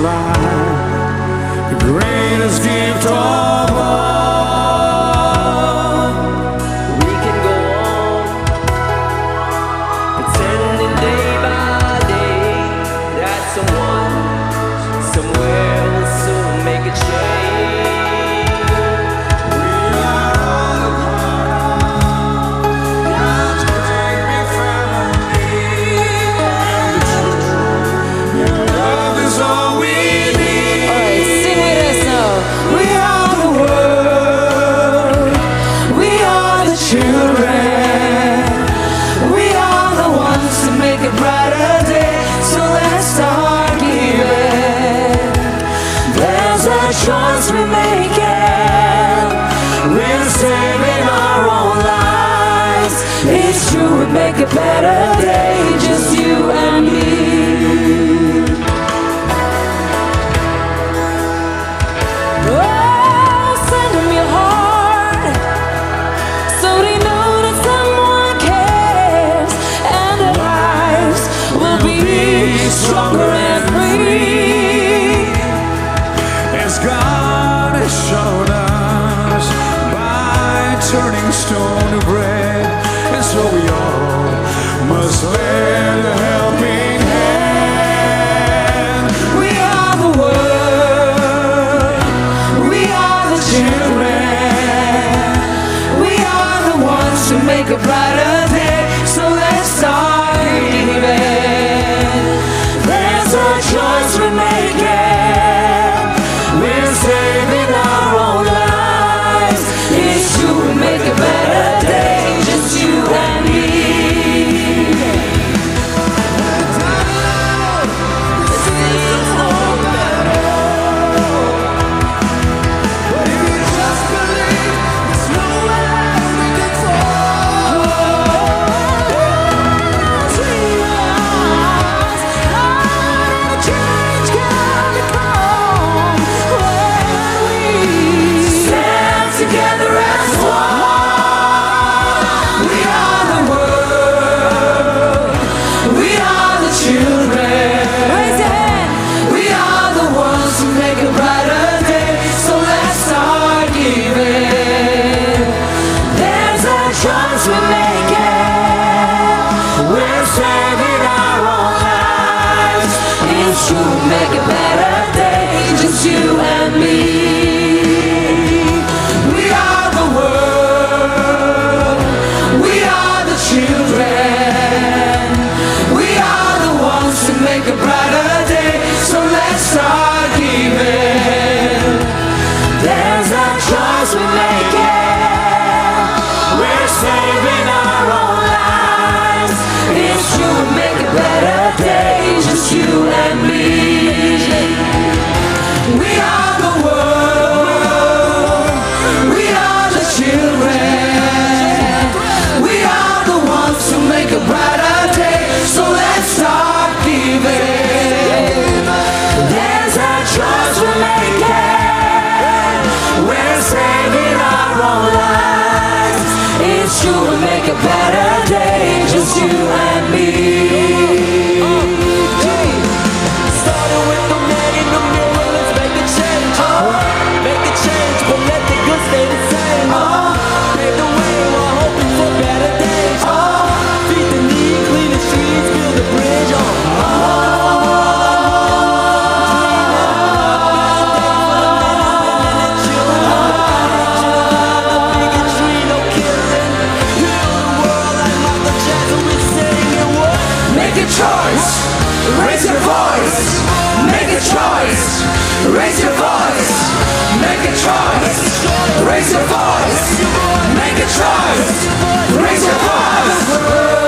life, the greatest gift of all. We can go on pretending day by day that someone somewhere will soon make a change. We are all a part of God's great big family, and the truth, your love is all we need. Alright, sing with us now. We are the world. We are the children. We are the ones to make a brighter day. So let's start giving. There's a choice we're making. We're saving our own lives. It's true, we make a better day. Just you and me. Oh, send them your heart, so they know that someone cares, and their lives will be stronger and free. As God has shown us by turning stone to bread, and so we all must lend a helping hand. We are the world. We are the children. We are the ones to make a brighter day. So let's start giving. There's a choice we're making. We're saving our own lives. It's true, we make a better day. Just you and me. This is all better. But if you just believe, there's nowhere we can fall. Change can come when we stand together as one. We are the world. We are the children. Raise your hand. We are the ones who make a brighter day. So let's start giving. There's a choice we're making. We're saving our own lives. It's true, make a better day. Just you and me. We are the world. We are the children. We are the ones to make a brighter day. So let's start giving. There's a choice we're making. We're saving our own lives. It's true, make a better day. Just you and me. We are the world. We are the children. We are the ones who make a brighter day. So let's start giving. There's a choice we're making. We're saving our own lives. It's true, we make a better day. Just you and me. Starting with the man in the mirror, let's make a change. Make a change, but let the good stay the same. Pave the way while hoping for better days. Feed the need, clean the streets, build a bridge. Make a choice, raise your voice. Make a choice, raise your voice. Make a choice, raise your voice. Make a choice, raise your voice.